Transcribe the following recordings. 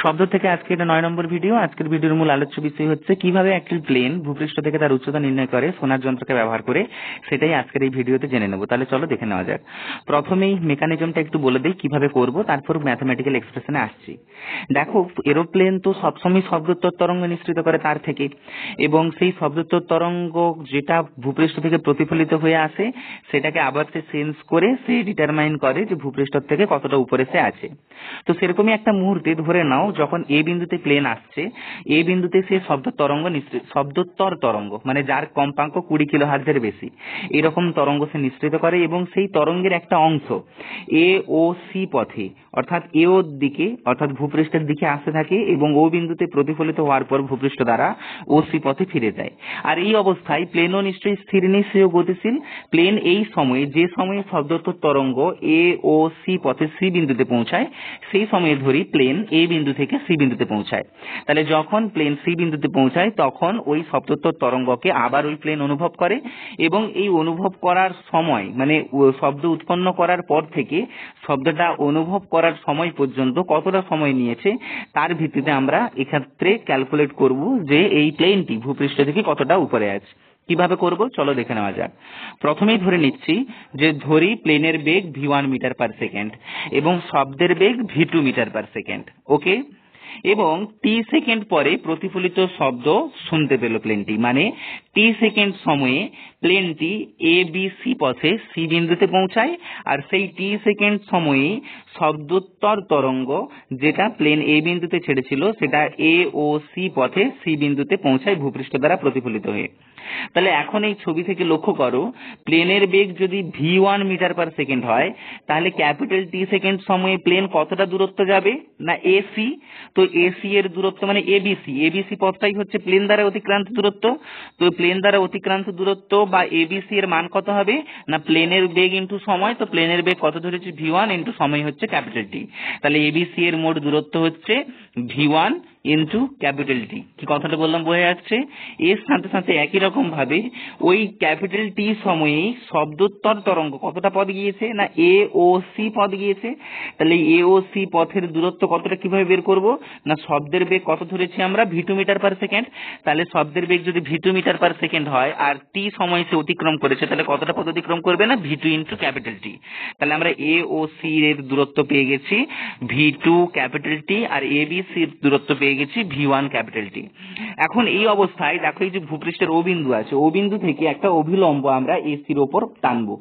শব্দ থেকে আজকে এটা 9 নম্বর ভিডিও। আজকের ভিডিওর মূল আলোচ্য বিষয় হচ্ছে কিভাবে একটি প্লেন ভূপৃষ্ঠ থেকে তার উচ্চতা নির্ণয় করে সোনার যন্ত্রকে ব্যবহার করে, সেটাই আজকের এই ভিডিওতে জেনে নেব। তাহলে চলো দেখে নেওয়া যাক। প্রথমেই মেকানিজমটা একটু বলে দেই কিভাবে করব, তারপর ম্যাথমেটিক্যাল এক্সপ্রেশনে আসছি। দেখো, এরোপ্লেন তো সবসময় শব্দোত্তর তরঙ্গ নিঃসৃত করে তার থেকে, এবং সেই শব্দোত্তর তরঙ্গ যেটা ভূপৃষ্ঠ থেকে প্রতিফলিত হয়ে আসে সেটাকে আবার সে সেন্স করে সে ডিটারমাইন করে যে ভূপৃষ্ঠ থেকে কতটা উপরে সে আছে। তো সেরকমই একটা মুহূর্তে ধরে নাও যখন এ বিন্দুতে প্লেন আসছে, এ বিন্দুতে সে শব্দোত্তর তরঙ্গ মানে যার কম্পাঙ্ক 20 কিলোহার্টজের বেশি এরকম তরঙ্গ সে নিঃসৃত করে, এবং সেই তরঙ্গের একটা অংশ এ ও সি পথে অর্থাৎ এ ওর দিকে অর্থাৎ ভূপৃষ্ঠের দিকে আসতে থাকে, এবং ও বিন্দুতে প্রতিফলিত হওয়ার পর ভূপৃষ্ঠ দ্বারা ও সি পথে ফিরে যায়। আর এই অবস্থায় প্লেনও নিশ্চয়ই স্থির নেই, সেও গতিশীল। প্লেন এই সময়ে যে সময়ে শব্দোত্তর তরঙ্গ এ ও সি পথে সি বিন্দুতে পৌঁছায় সেই সময়ে ধরি প্লেন এ বিন্দু থেকে সি বিন্দুতে পৌঁছায়। তাহলে যখন প্লেন সি বিন্দুতে পৌঁছায় তখন ওই শব্দোত্তর তরঙ্গকে আবার ওই প্লেন অনুভব করে, এবং এই অনুভব করার সময় মানে শব্দ উৎপন্ন করার পর থেকে শব্দটা অনুভব করার সময় পর্যন্ত কতটা সময় নিয়েছে তার ভিত্তিতে আমরা এক্ষেত্রে ক্যালকুলেট করব যে এই প্লেনটি ভূপৃষ্ঠ থেকে কতটা উপরে আছে। কিভাবে করব চলো দেখে নেওয়া যাক। প্রথমেই ধরে নিচ্ছি যে ধরি প্লেনের বেগ v1 মিটার পার সেকেন্ড এবং শব্দের বেগ v2 মিটার পার সেকেন্ড। ওকে, এবং টি সেকেন্ড পরে প্রতিফলিত শব্দ শুনতে পেল প্লেনটি, মানে টি সেকেন্ড সময়ে প্লেনটি এ বি সি পথে সি বিন্দুতে পৌঁছায়, আর সেই টি সেকেন্ড সময়ে শব্দোত্তর তরঙ্গ যেটা প্লেন এ বিন্দুতে ছেড়েছিল সেটা এ ও সি পথে সি বিন্দুতে পৌঁছায় ভূপৃষ্ঠ দ্বারা প্রতিফলিত হয়ে। তাহলে এখন এই ছবি থেকে লক্ষ্য করো, প্লেনের বেগ যদি v1 মিটার পার সেকেন্ড হয় তাহলে ক্যাপিটাল টি সেকেন্ড সময়ে প্লেন কতটা দূরত্ব যাবে না এসি। তো এসি এর দূরত্ব মানে এবিসি, এবিসি পথটাই হচ্ছে প্লেন দ্বারা অতিক্রান্ত দূরত্ব। তো প্লেন দ্বারা অতিক্রান্ত দূরত্ব বা এবিসি এর মান কত হবে না প্লেনের বেগ ইন্টু সময়। তো প্লেনের বেগ কত ধরেছি v1 ইন্টু সময় হচ্ছে ক্যাপিটাল টি। তাহলে এবিসি এর মোট দূরত্ব হচ্ছে v1 ইন্টু ক্যাপিটাল টি। কি কথাটা বললাম বোঝা যাচ্ছে? এর সাথে সাথে একই রকম ভাবে ওই ক্যাপিটাল টি সময়ে শব্দোত্তর তরঙ্গ কতটা পথ গিয়েছে না এ ও সি পথ গিয়েছে। তাহলে এ ও সি পথের দূরত্ব কতটা কিভাবে বের করব না শব্দের বেগ কত ধরেছি আমরা v2 মিটার পার সেকেন্ড। তাহলে শব্দের বেগ যদি v2 মিটার পার সেকেন্ড হয় আর টি সময় সে অতিক্রম করেছে তাহলে কতটা পথ অতিক্রম করবে না v2 ইন্টু ক্যাপিটাল টি। তাহলে আমরা এ ও সি এর দূরত্ব পেয়ে গেছি v2 capital T, R A B C এর দূরত্ব পেয়ে গেছি v1 ক্যাপিটাল টি। এখন এই অবস্থায় দেখো এই যে ভূপৃষ্ঠের ও বিন্দু আছে, ও বিন্দু থেকে একটা অভিলম্ব আমরা এসির ওপর টানবো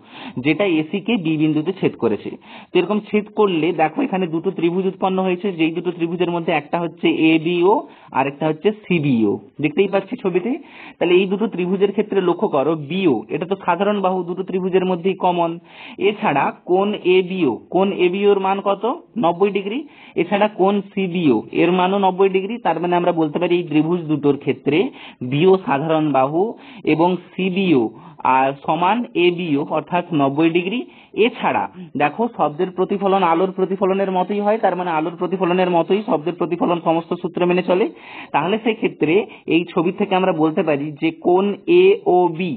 যেটা এসি কে বি বিন্দুতে ছেদ করেছে। তো এরকম ছেদ করলে দেখো এখানে দুটো ত্রিভুজ উৎপন্ন হয়েছে, যেই দুটো ত্রিভুজের মধ্যে একটা হচ্ছে এ বিও আর একটা হচ্ছে সিবিও, দেখতেই পাচ্ছি ছবিতে। তাহলে এই দুটো ত্রিভুজের ক্ষেত্রে লক্ষ্য করো বিও এটা তো সাধারণ বাহু, দুটো ত্রিভুজের মধ্যেই কমন। এছাড়া কোণ এ বিও এর মান কত 90 ডিগ্রি। এছাড়া কোণ সিবিও এর মানও 90 ডিগ্রি। তার মানে আমরা বলতে পারি এই ত্রিভুজ দুটোর ক্ষেত্রে বিও সাধারণ বাহু এবং সিবিও আর সমান এ বিও অর্থাৎ 90 ডিগ্রি। এছাড়া দেখো শব্দের প্রতিফলন আলোর প্রতিফলনের মতোই হয়, তার মানে আলোর প্রতিফলনের মতোই শব্দের প্রতিফলন সমস্ত সূত্র মেনে চলে। তাহলে সেই ক্ষেত্রে এই ছবি থেকে আমরা বলতে পারি যে কোণ এ ও বি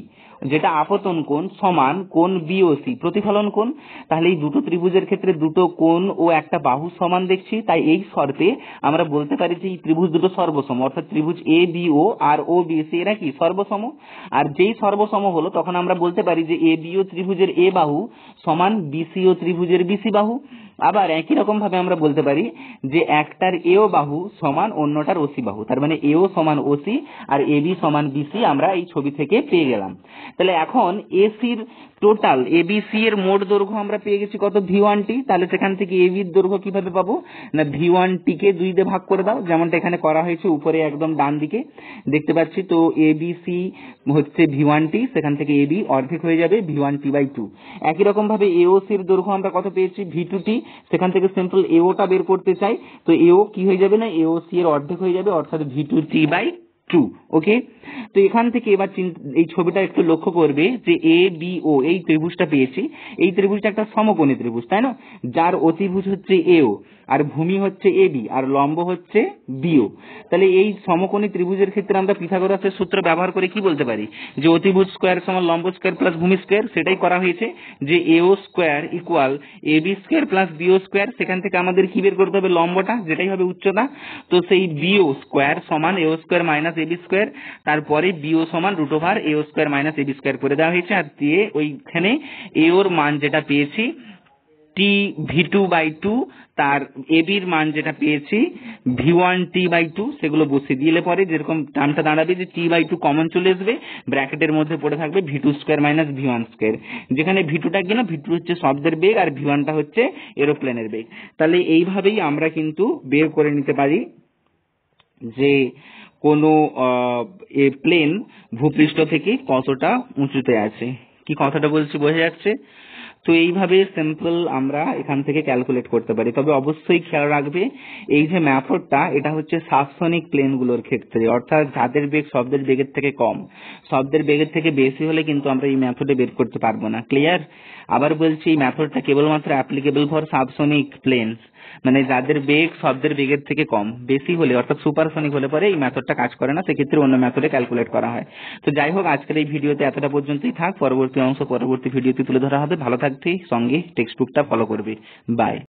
যেটা আপতন কোণ সমান কোণ বিওসি প্রতিফলন কোণ। তাহলে এই দুটো ত্রিভুজের ক্ষেত্রে দুটো কোণ ও একটা বাহু সমান দেখছি, তাই এই শর্তে আমরা বলতে পারি যে এই ত্রিভুজ দুটো সর্বসম, অর্থাৎ ত্রিভুজ এ বিও আর ও বিসি এরা কি সর্বসম। আর যেই সর্বসম হলো তখন আমরা বলতে পারি যে এ বিও ত্রিভুজের এ বাহু সমান বিসিও ত্রিভুজের বিসি বাহু। আবার একই রকম ভাবে আমরা বলতে পারি যে একটার এও বাহু সমান অন্যটার ওসি বাহু, তার মানে এও সমান ওসি আর এবি সমান বিসি আমরা এই ছবি থেকে পেয়ে গেলাম। তাহলে এখন এসির টোটাল এবিসি এর মোট দৈর্ঘ্য আমরা পেয়ে গেছি কত v1 টি। তাহলে সেখান থেকে এবির দৈর্ঘ্য কিভাবে পাবো না v1 টিকে 2 দিয়ে ভাগ করে দাও, যেমনটা এখানে করা হয়েছে উপরে একদম ডান দিকে দেখতে পাচ্ছি। তো এবিসি হচ্ছে v1 টি, সেখান থেকে এবি অর্ধেক হয়ে যাবে v1 টি বাই 2। একই রকম ভাবে এওসির দৈর্ঘ্য আমরা কত পেয়েছি v2 টি, সেখান থেকে সিম্পল এওটা বের করতে চাই, তো এও কি হয়ে যাবে না এওসি এর অর্ধেক হয়ে যাবে অর্থাৎ v2 টি বাই 2। ওকে, তো এখান থেকে এবার এই ছবিটা একটু লক্ষ্য করবে যে এ বি ও এই ত্রিভুজটা পেয়েছি, এই ত্রিভুজটা একটা সমকোণী ত্রিভুজ তাই না, যার অতিভুজ হচ্ছে এও। আর ভূমি হচ্ছে এবি আর লম্ব হচ্ছে বিও। তাহলে এই সমকোণী ত্রিভুজের ক্ষেত্রে আমরা পিথাগোরাসের সূত্র ব্যবহার করে কি বলতে পারি যে অতিভুজ স্কোয়ার সমান লম্ব স্কোয়ার প্লাস ভূমি স্কোয়ার। সেটাই করা হয়েছে যে AO square equal AB square plus BO square. সেখান থেকে আমাদের কি বের করতে হবে, লম্বটা, যেটাই হবে উচ্চতা। তো সেই বিও স্কোয়ার সমান এও স্কোয়ার মাইনাস এবি স্কোয়ার, তারপরে বিও সমান রুট ওভার এও স্কোয়ার মাইনাস এবি স্কোয়ার করে দেওয়া হয়েছে। আর দিয়ে ওইখানে এওর মান যেটা পেয়েছি টি v2/2, তার এবির মান যেটা পেয়েছি v1t/2, সেগুলো বসিয়ে দিলে পরে যেরকম টার্মটা দাঁড়াবে যে t/2 কমন চলে আসবে, ব্র্যাকেটের মধ্যে পড়ে থাকবে v2 square minus v1 square, যেখানে v2টা কি না, v2 হচ্ছে শব্দের বেগ আর v1টা হচ্ছে এরোপ্লেনের বেগ। তাহলে এইভাবেই আমরা কিন্তু বের করে নিতে পারি যে কোনো প্লেন ভূপৃষ্ঠ থেকে কতটা উঁচুতে আছে। কি কথাটা বলছি বোঝা যাচ্ছে? তো এইভাবে সিম্পল আমরা এখান থেকে ক্যালকুলেট করতে পারি। তবে অবশ্যই খেয়াল রাখবে এই যে মেথডটা, এটা হচ্ছে সাবসনিক প্লেনগুলোর ক্ষেত্রে, অর্থাৎ যাদের বেগ শব্দের বেগের থেকে কম, শব্দের বেগের থেকে বেশি হলে কিন্তু আমরা এই মেথডে বের করতে পারবো না। ক্লিয়ার? আবার বলছি, এই মেথডটা কেবলমাত্র অ্যাপ্লিকেবল ফর সাবসনিক প্লেনস, মানে যাদের বেগ শব্দের বেগের থেকে কম, বেশি হলে অর্থাৎ সুপারসনিক হলে পরে এই মেথডটা কাজ করে না, সেক্ষেত্রে অন্য মেথডে ক্যালকুলেট করা হয়। তো যাই হোক, আজকের এই ভিডিওতে এতটা পর্যন্তই থাক। পরবর্তী অংশ পরবর্তী ভিডিওতে তুলে ধরা হবে। ভালো থাকবে, সঙ্গে টেক্সট বুকটা ফলো করবে। বাই।